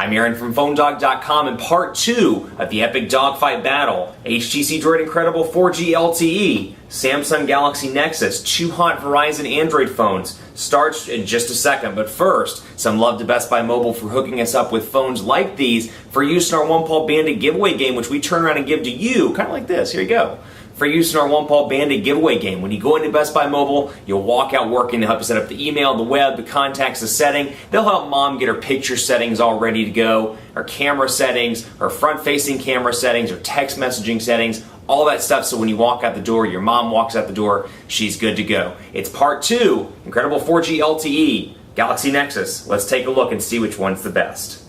I'm Aaron from PhoneDog.com, and part 2 of the epic dogfight battle. HTC DROID Incredible 4G LTE, Samsung Galaxy Nexus, 2 hot Verizon Android phones starts in just a second. But first, some love to Best Buy Mobile for hooking us up with phones like these for use in our One Paw Bandit giveaway game, which we turn around and give to you, kind of like this. Here you go. For use in our One Paw Bandit giveaway game. When you go into Best Buy Mobile, you'll walk out working to help you set up the email, the web, the contacts, the setting. They'll help Mom get her picture settings all ready to go, her camera settings, her front-facing camera settings, her text messaging settings, all that stuff, so when you walk out the door, your mom walks out the door, she's good to go. It's part 2, Incredible 4G LTE, Galaxy Nexus. Let's take a look and see which one's the best.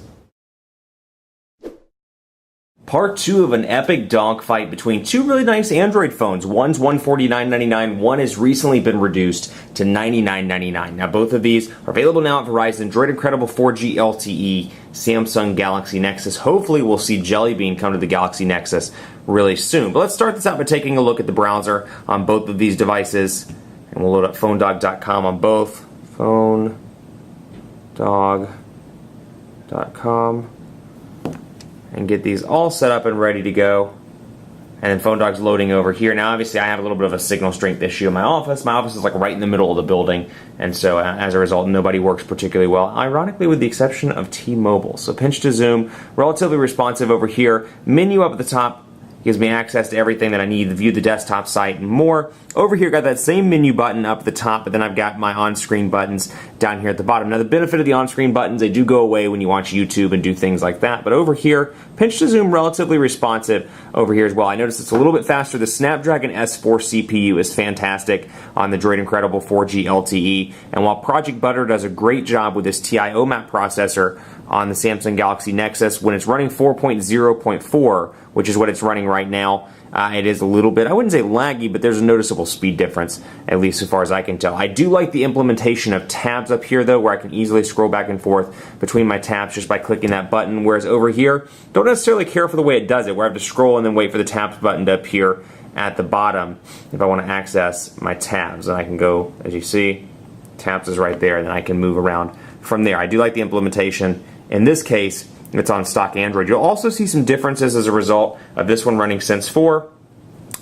Part 2 of an epic dogfight between 2 really nice Android phones. One's $149.99, one has recently been reduced to $99.99. Now both of these are available now at Verizon. DROID Incredible 4G LTE, Samsung Galaxy Nexus. Hopefully we'll see Jelly Bean come to the Galaxy Nexus really soon. But let's start this out by taking a look at the browser on both of these devices. And we'll load up PhoneDog.com on both. PhoneDog.com. And get these all set up and ready to go. And then PhoneDog's loading over here. Now obviously I have a little bit of a signal strength issue in my office. My office is like right in the middle of the building, and so as a result nobody works particularly well, ironically with the exception of T-Mobile. So pinch to zoom, relatively responsive over here. Menu up at the top gives me access to everything that I need to view the desktop site and more. Over here, got that same menu button up at the top, but then I've got my on-screen buttons down here at the bottom. Now, the benefit of the on-screen buttons, they do go away when you watch YouTube and do things like that. But over here, pinch to zoom, relatively responsive over here as well. I noticed it's a little bit faster. The Snapdragon S4 CPU is fantastic on the DROID Incredible 4G LTE. And while Project Butter does a great job with this TI OMAP processor on the Samsung Galaxy Nexus, when it's running 4.0.4, which is what it's running right now, it is a little bit, I wouldn't say laggy, but there's a noticeable speed difference, at least as far as I can tell. I do like the implementation of tabs up here, though, where I can easily scroll back and forth between my tabs just by clicking that button, whereas over here, don't necessarily care for the way it does it, where I have to scroll and then wait for the tabs button to appear at the bottom if I want to access my tabs. And I can go, as you see, tabs is right there, and then I can move around from there. I do like the implementation. In this case, it's on stock Android. You'll also see some differences as a result of this one running Sense 4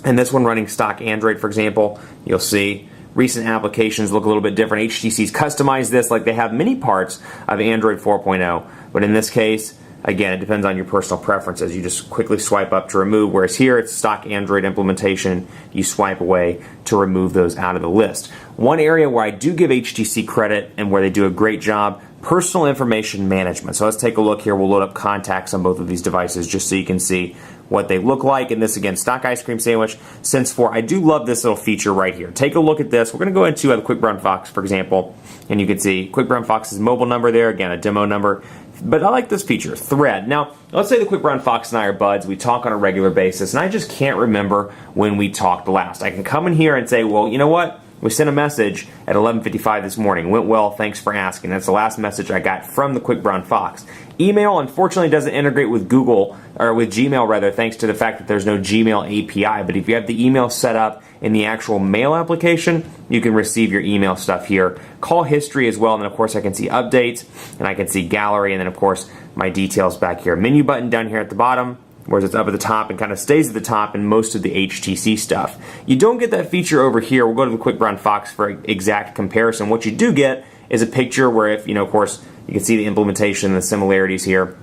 and this one running stock Android, for example. You'll see recent applications look a little bit different. HTC's customized this like they have many parts of Android 4.0, but in this case, again, it depends on your personal preferences. You just quickly swipe up to remove, whereas here it's stock Android implementation. You swipe away to remove those out of the list. One area where I do give HTC credit and where they do a great job, personal information management. So let's take a look here. We'll load up contacts on both of these devices just so you can see what they look like. And this, again, stock ice cream sandwich, Sense 4. I do love this little feature right here. Take a look at this. We're going to go into the Quick Brown Fox, for example, and you can see Quick Brown Fox's mobile number there, again, a demo number. But I like this feature, Thread. Now, let's say the Quick Brown Fox and I are buds. We talk on a regular basis, and I just can't remember when we talked last. I can come in here and say, well, you know what? We sent a message at 11:55 this morning. Went well, thanks for asking. That's the last message I got from the Quick Brown Fox. Email, unfortunately, doesn't integrate with Google, or with Gmail rather, thanks to the fact that there's no Gmail API. But if you have the email set up in the actual mail application, you can receive your email stuff here. Call history as well, and then of course I can see updates, and I can see gallery, and then of course my details back here. Menu button down here at the bottom, whereas it's up at the top and kind of stays at the top in most of the HTC stuff. You don't get that feature over here. We'll go to the Quick Brown Fox for exact comparison. What you do get is a picture where, if, of course, you can see the implementation and the similarities here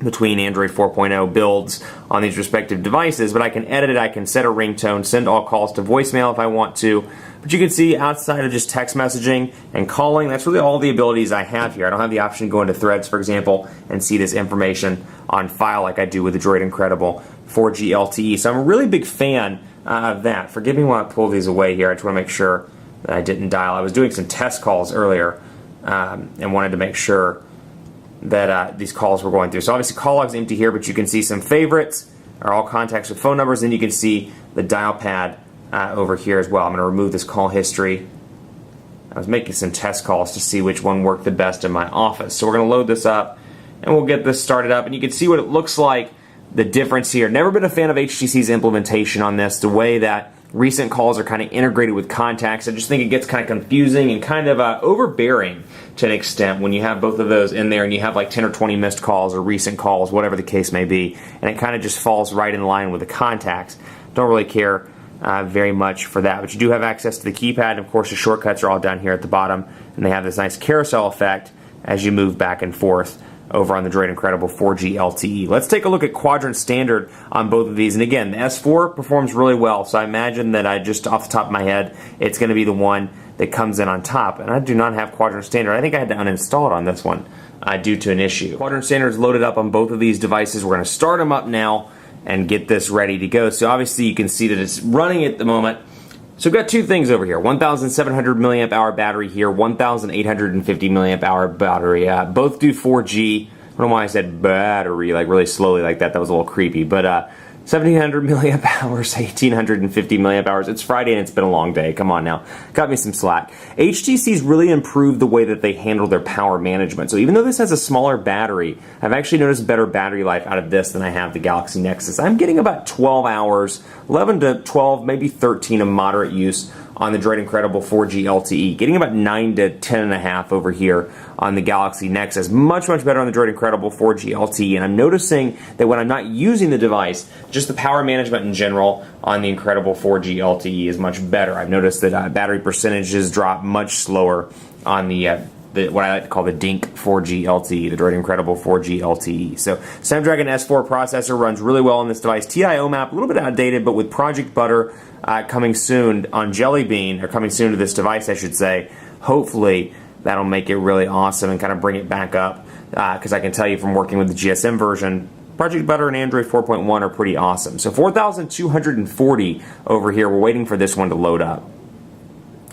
between Android 4.0 builds on these respective devices, but I can edit it, I can set a ringtone, send all calls to voicemail if I want to. But you can see outside of just text messaging and calling, that's really all the abilities I have here. I don't have the option to go into Threads, for example, and see this information on file like I do with the DROID Incredible 4G LTE. So I'm a really big fan of that. Forgive me while I pull these away here. I just want to make sure that I didn't dial. I was doing some test calls earlier and wanted to make sure that these calls were going through. So obviously call log's empty here, but you can see some favorites are all contacts with phone numbers, and you can see the dial pad over here as well. I'm going to remove this call history. I was making some test calls to see which one worked the best in my office. So we're going to load this up, and we'll get this started up, and you can see what it looks like, the difference here. Never been a fan of HTC's implementation on this, the way that recent calls are kind of integrated with contacts. I just think it gets kind of confusing and kind of overbearing to an extent when you have both of those in there and you have like 10 or 20 missed calls or recent calls, whatever the case may be, and it kind of just falls right in line with the contacts. Don't really care very much for that, but you do have access to the keypad, and of course the shortcuts are all down here at the bottom, and they have this nice carousel effect as you move back and forth over on the Droid Incredible 4G LTE. Let's take a look at quadrant standard on both of these. And again, the S4 performs really well, so I imagine that just off the top of my head, it's going to be the one that comes in on top. And I do not have quadrant standard. I think I had to uninstall it on this one due to an issue. Quadrant standard is loaded up on both of these devices. We're going to start them up now and get this ready to go. So obviously you can see that it's running at the moment. So we've got two things over here, 1,700 milliamp hour battery here, 1,850 milliamp hour battery. Both do 4G. I don't know why I said battery like really slowly like that. That was a little creepy. But 1,700 milliamp hours, 1,850 milliamp hours. It's Friday and it's been a long day. Come on now. Got me some slack. HTC's really improved the way that they handle their power management. So even though this has a smaller battery, I've actually noticed better battery life out of this than I have the Galaxy Nexus. I'm getting about 12 hours, 11 to 12, maybe 13 of moderate use on the Droid Incredible 4G LTE. Getting about 9 to 10.5 over here on the Galaxy Nexus. Much, much better on the Droid Incredible 4G LTE. And I'm noticing that when I'm not using the device, just the power management in general on the Incredible 4G LTE is much better. I've noticed that battery percentages drop much slower on the what I like to call the DINK 4G LTE, the Droid Incredible 4G LTE. So Snapdragon S4 processor runs really well on this device. TI OMAP, a little bit outdated, but with Project Butter coming soon on Jelly Bean, or coming soon to this device, I should say, hopefully that'll make it really awesome and kind of bring it back up. Because I can tell you from working with the GSM version, Project Butter and Android 4.1 are pretty awesome. So 4,240 over here. We're waiting for this one to load up.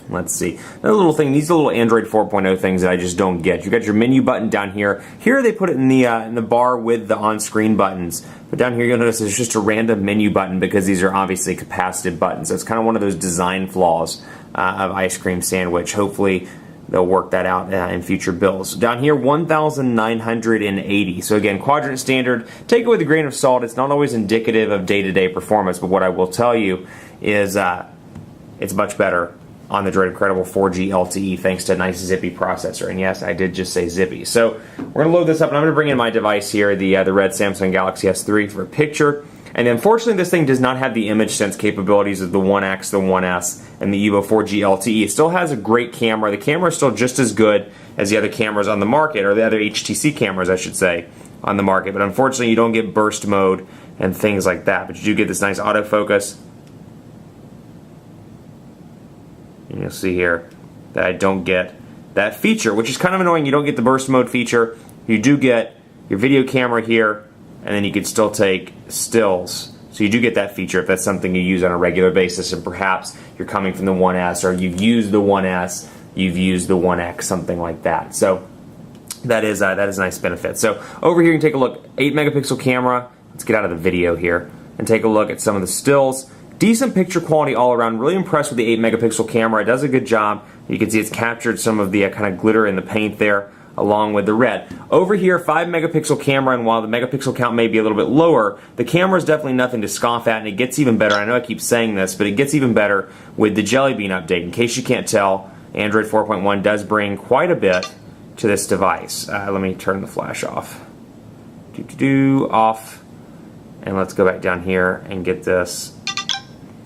Let's see. Another little thing, these are little Android 4.0 things that I just don't get. You've got your menu button down here. Here they put it in the bar with the on-screen buttons. But down here you'll notice there's just a random menu button because these are obviously capacitive buttons. So it's kind of one of those design flaws of Ice Cream Sandwich. Hopefully they'll work that out in future builds. Down here, 1,980. So again, quadrant standard. Take it with a grain of salt. It's not always indicative of day-to-day performance, but what I will tell you is it's much better on the Droid Incredible 4G LTE thanks to a nice zippy processor. And yes, I did just say zippy. So we're going to load this up, and I'm going to bring in my device here, the red Samsung Galaxy S3 for a picture. And unfortunately, this thing does not have the image sense capabilities of the 1X, the 1S, and the Evo 4G LTE. It still has a great camera. The camera is still just as good as the other cameras on the market, or the other HTC cameras, I should say, on the market. But unfortunately, you don't get burst mode and things like that. But you do get this nice autofocus. And you'll see here that I don't get that feature, which is kind of annoying. You don't get the burst mode feature. You do get your video camera here, and then you can still take stills. So you do get that feature if that's something you use on a regular basis, and perhaps you're coming from the 1S, or you've used the 1S, you've used the 1X, something like that. So that is a nice benefit. So over here you can take a look. 8 megapixel camera. Let's get out of the video here and take a look at some of the stills. Decent picture quality all around. Really impressed with the 8 megapixel camera. It does a good job. You can see it's captured some of the kind of glitter in the paint there along with the red. Over here, 5 megapixel camera, and while the megapixel count may be a little bit lower, the camera is definitely nothing to scoff at, and it gets even better. I know I keep saying this, but it gets even better with the Jelly Bean update. In case you can't tell, Android 4.1 does bring quite a bit to this device. Let me turn the flash off. Off. And let's go back down here and get this.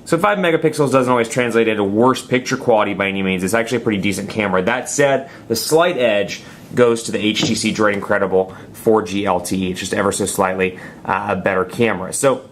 So 5 megapixels doesn't always translate into worse picture quality by any means. It's actually a pretty decent camera. That said, the slight edge goes to the HTC Droid Incredible 4G LTE. It's just ever so slightly a better camera. So,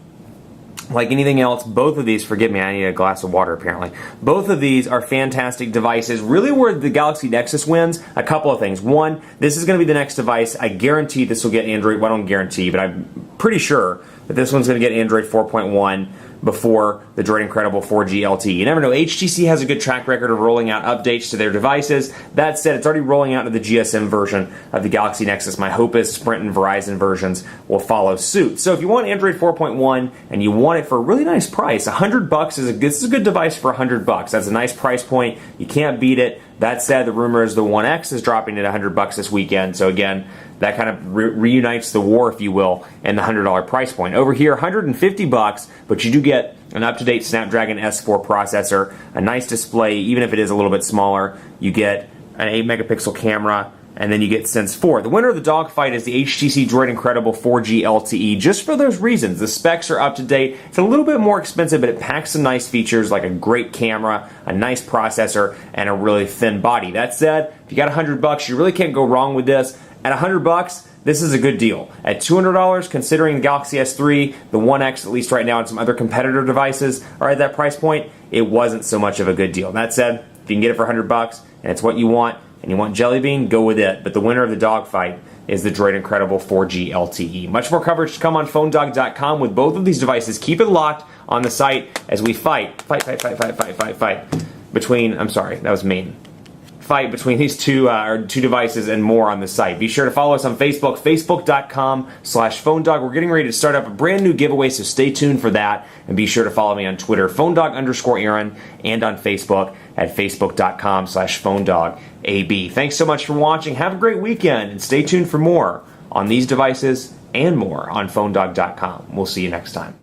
like anything else, both of these, forgive me, I need a glass of water apparently. Both of these are fantastic devices. Really where the Galaxy Nexus wins, a couple of things. One, this is going to be the next device. I guarantee this will get Android, well I don't guarantee, but I'm pretty sure that this one's going to get Android 4.1 before the Droid Incredible 4G LTE. You never know. HTC has a good track record of rolling out updates to their devices. That said, it's already rolling out to the GSM version of the Galaxy Nexus. My hope is Sprint and Verizon versions will follow suit. So if you want Android 4.1 and you want it for a really nice price, $100 this is a good device for $100. That's a nice price point. You can't beat it. That said, the rumor is the 1X is dropping at $100 this weekend. So again, that kind of reunites the war, if you will, and the $100 price point. Over here, $150, but you do get an up-to-date Snapdragon S4 processor, a nice display, even if it is a little bit smaller. You get an 8-megapixel camera, and then you get Sense 4. The winner of the dogfight is the HTC DROID Incredible 4G LTE, just for those reasons. The specs are up to date. It's a little bit more expensive, but it packs some nice features like a great camera, a nice processor, and a really thin body. That said, if you got $100, you really can't go wrong with this. At $100, this is a good deal. At $200, considering the Galaxy S3, the One X, at least right now, and some other competitor devices are at that price point, it wasn't so much of a good deal. That said, if you can get it for $100 and it's what you want, and you want Jelly Bean, go with it. But the winner of the dogfight is the DROID Incredible 4G LTE. Much more coverage to come on PhoneDog.com with both of these devices. Keep it locked on the site as we fight between, I'm sorry, that was mean. Fight between these two devices and more on the site. Be sure to follow us on Facebook, facebook.com/PhoneDog. We're getting ready to start up a brand new giveaway, so stay tuned for that. And be sure to follow me on Twitter, PhoneDog_Aaron, and on Facebook at facebook.com/PhoneDogAB. Thanks so much for watching. Have a great weekend, and stay tuned for more on these devices and more on PhoneDog.com. We'll see you next time.